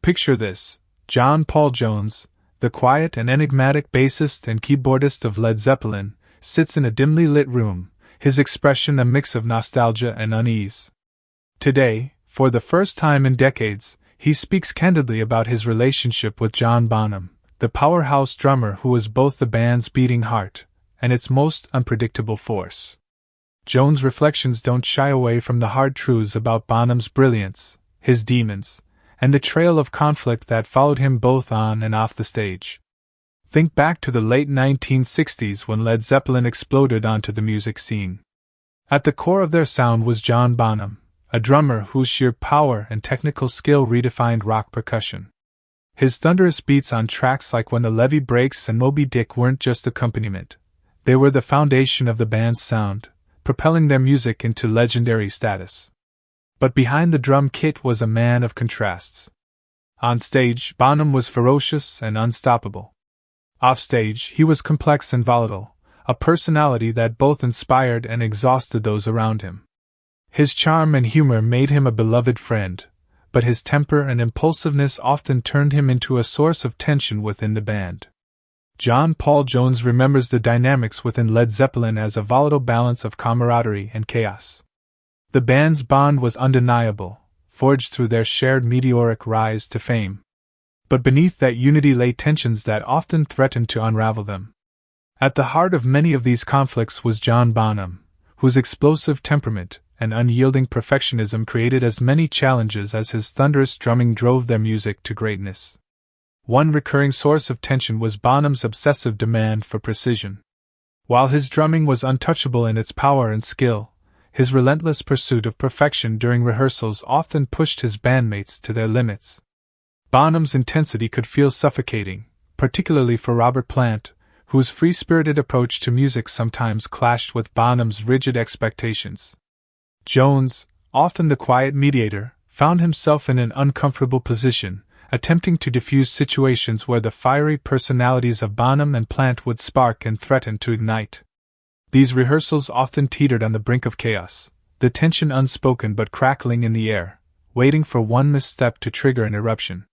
Picture this: John Paul Jones, the quiet and enigmatic bassist and keyboardist of Led Zeppelin, sits in a dimly lit room, his expression a mix of nostalgia and unease. Today, for the first time in decades, he speaks candidly about his relationship with John Bonham, the powerhouse drummer who was both the band's beating heart and its most unpredictable force. Jones' reflections don't shy away from the hard truths about Bonham's brilliance, his demons, and the trail of conflict that followed him both on and off the stage. Think back to the late 1960s when Led Zeppelin exploded onto the music scene. At the core of their sound was John Bonham, a drummer whose sheer power and technical skill redefined rock percussion. His thunderous beats on tracks like When the Levee Breaks and Moby Dick weren't just accompaniment. They were the foundation of the band's sound, propelling their music into legendary status. But behind the drum kit was a man of contrasts. On stage, Bonham was ferocious and unstoppable. Offstage, he was complex and volatile, a personality that both inspired and exhausted those around him. His charm and humor made him a beloved friend, but his temper and impulsiveness often turned him into a source of tension within the band. John Paul Jones remembers the dynamics within Led Zeppelin as a volatile balance of camaraderie and chaos. The band's bond was undeniable, forged through their shared meteoric rise to fame. But beneath that unity lay tensions that often threatened to unravel them. At the heart of many of these conflicts was John Bonham, whose explosive temperament and unyielding perfectionism created as many challenges as his thunderous drumming drove their music to greatness. One recurring source of tension was Bonham's obsessive demand for precision. While his drumming was untouchable in its power and skill, his relentless pursuit of perfection during rehearsals often pushed his bandmates to their limits. Bonham's intensity could feel suffocating, particularly for Robert Plant, whose free-spirited approach to music sometimes clashed with Bonham's rigid expectations. Jones, often the quiet mediator, found himself in an uncomfortable position, attempting to diffuse situations where the fiery personalities of Bonham and Plant would spark and threaten to ignite. These rehearsals often teetered on the brink of chaos, the tension unspoken but crackling in the air, waiting for one misstep to trigger an eruption.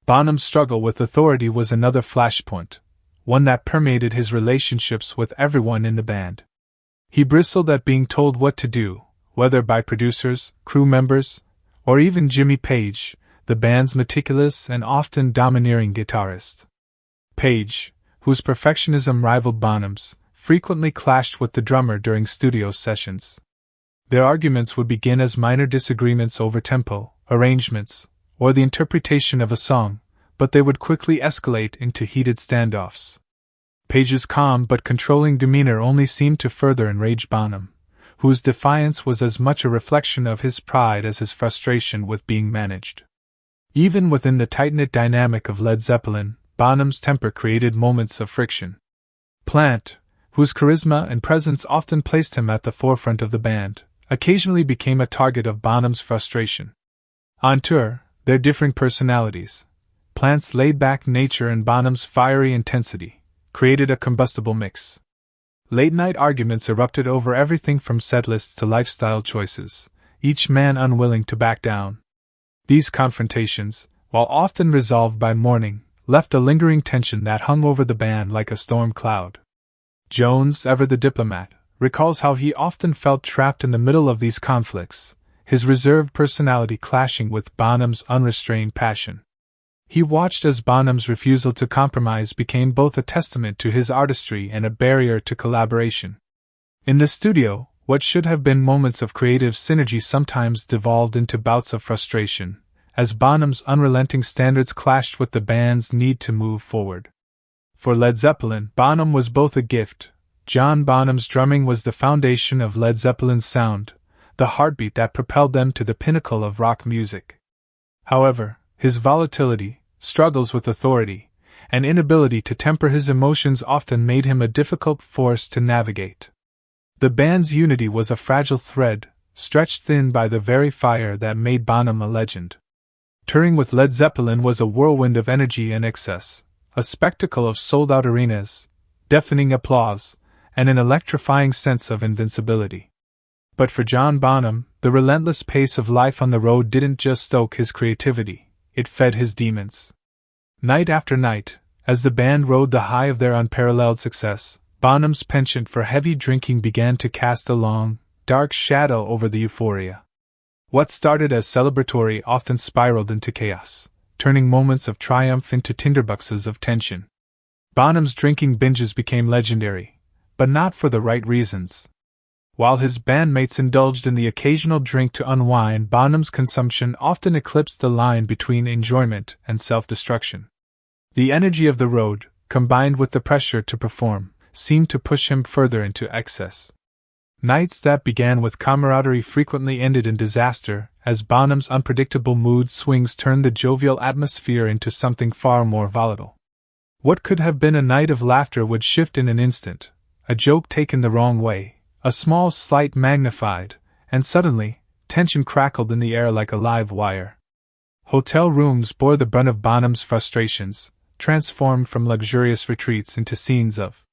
Bonham's struggle with authority was another flashpoint, one that permeated his relationships with everyone in the band. He bristled at being told what to do, whether by producers, crew members, or even Jimmy Page, the band's meticulous and often domineering guitarist. Page, whose perfectionism rivaled Bonham's, frequently clashed with the drummer during studio sessions. Their arguments would begin as minor disagreements over tempo, arrangements, or the interpretation of a song, but they would quickly escalate into heated standoffs. Page's calm but controlling demeanor only seemed to further enrage Bonham, whose defiance was as much a reflection of his pride as his frustration with being managed. Even within the tight-knit dynamic of Led Zeppelin, Bonham's temper created moments of friction. Plant, whose charisma and presence often placed him at the forefront of the band, occasionally became a target of Bonham's frustration. On tour, their differing personalities, Plant's laid-back nature and Bonham's fiery intensity, created a combustible mix. Late-night arguments erupted over everything from setlists to lifestyle choices, each man unwilling to back down. These confrontations, while often resolved by morning, left a lingering tension that hung over the band like a storm cloud. Jones, ever the diplomat, recalls how he often felt trapped in the middle of these conflicts, his reserved personality clashing with Bonham's unrestrained passion. He watched as Bonham's refusal to compromise became both a testament to his artistry and a barrier to collaboration. In the studio, what should have been moments of creative synergy sometimes devolved into bouts of frustration, as Bonham's unrelenting standards clashed with the band's need to move forward. For Led Zeppelin, Bonham was both a gift. John Bonham's drumming was the foundation of Led Zeppelin's sound, the heartbeat that propelled them to the pinnacle of rock music. However, his volatility, struggles with authority, and inability to temper his emotions often made him a difficult force to navigate. The band's unity was a fragile thread, stretched thin by the very fire that made Bonham a legend. Touring with Led Zeppelin was a whirlwind of energy and excess, a spectacle of sold-out arenas, deafening applause, and an electrifying sense of invincibility. But for John Bonham, the relentless pace of life on the road didn't just stoke his creativity, it fed his demons. Night after night, as the band rode the high of their unparalleled success, Bonham's penchant for heavy drinking began to cast a long, dark shadow over the euphoria. What started as celebratory often spiraled into chaos, turning moments of triumph into tinderboxes of tension. Bonham's drinking binges became legendary, but not for the right reasons. While his bandmates indulged in the occasional drink to unwind, Bonham's consumption often eclipsed the line between enjoyment and self-destruction. The energy of the road, combined with the pressure to perform, seemed to push him further into excess. Nights that began with camaraderie frequently ended in disaster, as Bonham's unpredictable mood swings turned the jovial atmosphere into something far more volatile. What could have been a night of laughter would shift in an instant, a joke taken the wrong way, a small slight magnified, and suddenly, tension crackled in the air like a live wire. Hotel rooms bore the brunt of Bonham's frustrations, transformed from luxurious retreats into scenes of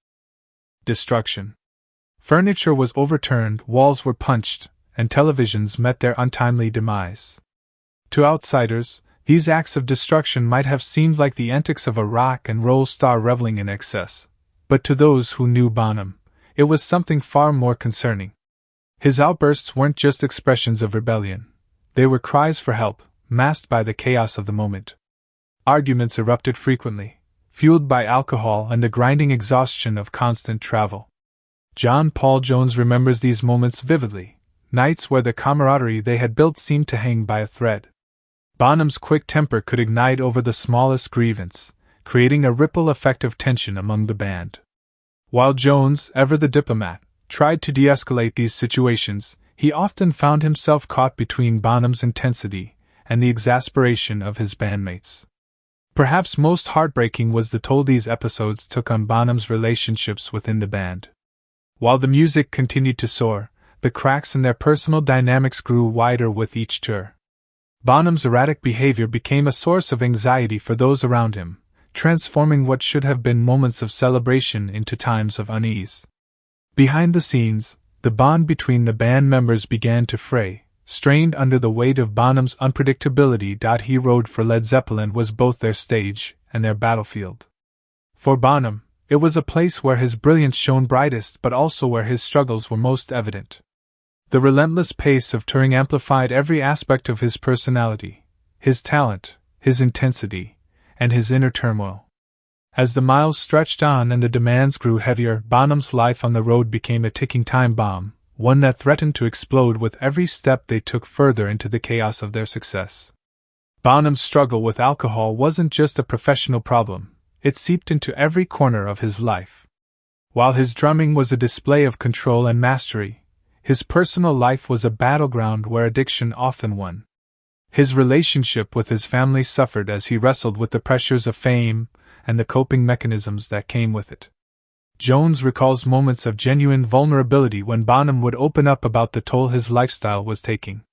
destruction. Furniture was overturned, walls were punched, and televisions met their untimely demise. To outsiders, these acts of destruction might have seemed like the antics of a rock and roll star reveling in excess, but to those who knew Bonham, it was something far more concerning. His outbursts weren't just expressions of rebellion, they were cries for help, masked by the chaos of the moment. Arguments erupted frequently, fueled by alcohol and the grinding exhaustion of constant travel. John Paul Jones remembers these moments vividly, nights where the camaraderie they had built seemed to hang by a thread. Bonham's quick temper could ignite over the smallest grievance, creating a ripple effect of tension among the band. While Jones, ever the diplomat, tried to de-escalate these situations, he often found himself caught between Bonham's intensity and the exasperation of his bandmates. Perhaps most heartbreaking was the toll these episodes took on Bonham's relationships within the band. While the music continued to soar, the cracks in their personal dynamics grew wider with each tour. Bonham's erratic behavior became a source of anxiety for those around him, transforming what should have been moments of celebration into times of unease. Behind the scenes, the bond between the band members began to fray, strained under the weight of Bonham's unpredictability. He rode for Led Zeppelin was both their stage and their battlefield. For Bonham, it was a place where his brilliance shone brightest but also where his struggles were most evident. The relentless pace of touring amplified every aspect of his personality, his talent, his intensity, and his inner turmoil. As the miles stretched on and the demands grew heavier, Bonham's life on the road became a ticking time bomb, one that threatened to explode with every step they took further into the chaos of their success. Bonham's struggle with alcohol wasn't just a professional problem, it seeped into every corner of his life. While his drumming was a display of control and mastery, his personal life was a battleground where addiction often won. His relationship with his family suffered as he wrestled with the pressures of fame and the coping mechanisms that came with it. Jones recalls moments of genuine vulnerability when Bonham would open up about the toll his lifestyle was taking.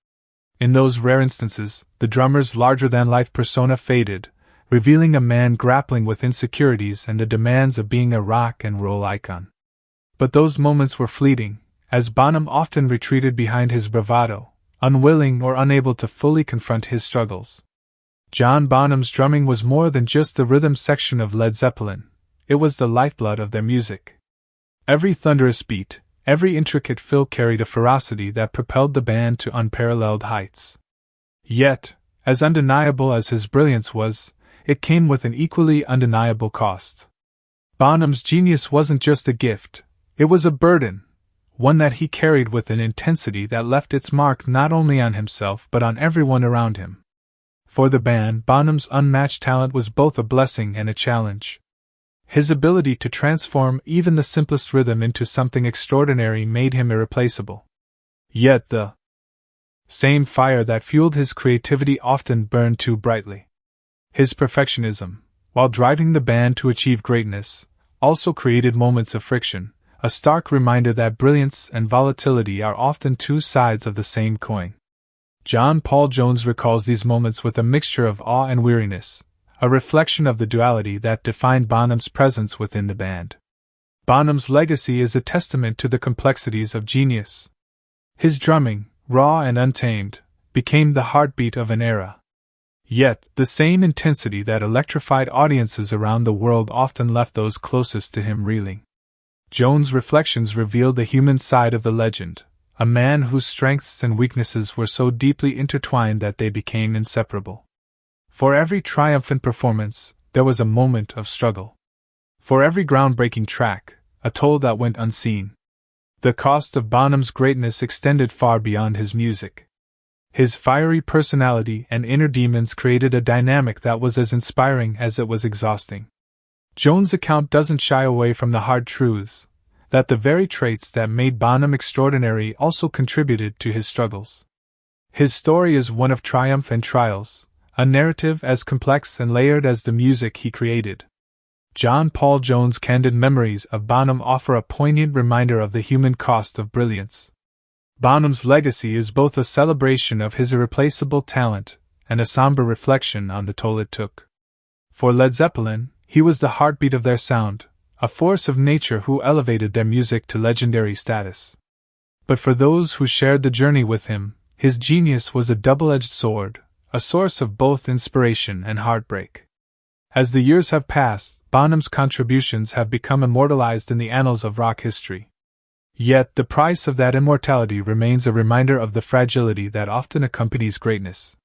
In those rare instances, the drummer's larger-than-life persona faded, revealing a man grappling with insecurities and the demands of being a rock and roll icon. But those moments were fleeting, as Bonham often retreated behind his bravado, unwilling or unable to fully confront his struggles. John Bonham's drumming was more than just the rhythm section of Led Zeppelin, it was the lifeblood of their music. Every thunderous beat, every intricate fill carried a ferocity that propelled the band to unparalleled heights. Yet, as undeniable as his brilliance was, it came with an equally undeniable cost. Bonham's genius wasn't just a gift, it was a burden, one that he carried with an intensity that left its mark not only on himself but on everyone around him. For the band, Bonham's unmatched talent was both a blessing and a challenge. His ability to transform even the simplest rhythm into something extraordinary made him irreplaceable. Yet the same fire that fueled his creativity often burned too brightly. His perfectionism, while driving the band to achieve greatness, also created moments of friction, a stark reminder that brilliance and volatility are often two sides of the same coin. John Paul Jones recalls these moments with a mixture of awe and weariness, a reflection of the duality that defined Bonham's presence within the band. Bonham's legacy is a testament to the complexities of genius. His drumming, raw and untamed, became the heartbeat of an era. Yet, the same intensity that electrified audiences around the world often left those closest to him reeling. Jones' reflections revealed the human side of the legend, a man whose strengths and weaknesses were so deeply intertwined that they became inseparable. For every triumphant performance, there was a moment of struggle. For every groundbreaking track, a toll that went unseen. The cost of Bonham's greatness extended far beyond his music. His fiery personality and inner demons created a dynamic that was as inspiring as it was exhausting. Jones' account doesn't shy away from the hard truths, that the very traits that made Bonham extraordinary also contributed to his struggles. His story is one of triumph and trials, a narrative as complex and layered as the music he created. John Paul Jones' candid memories of Bonham offer a poignant reminder of the human cost of brilliance. Bonham's legacy is both a celebration of his irreplaceable talent and a somber reflection on the toll it took. For Led Zeppelin, he was the heartbeat of their sound, a force of nature who elevated their music to legendary status. But for those who shared the journey with him, his genius was a double-edged sword, a source of both inspiration and heartbreak. As the years have passed, Bonham's contributions have become immortalized in the annals of rock history. Yet the price of that immortality remains a reminder of the fragility that often accompanies greatness.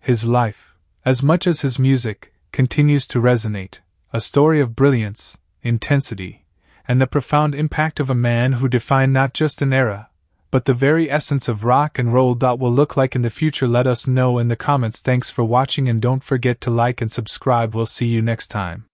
His life, as much as his music, continues to resonate, a story of brilliance, intensity, and the profound impact of a man who defined not just an era, but the very essence of rock and roll. What will look like in the future? Let us know in the comments. Thanks for watching and don't forget to like and subscribe. We'll see you next time.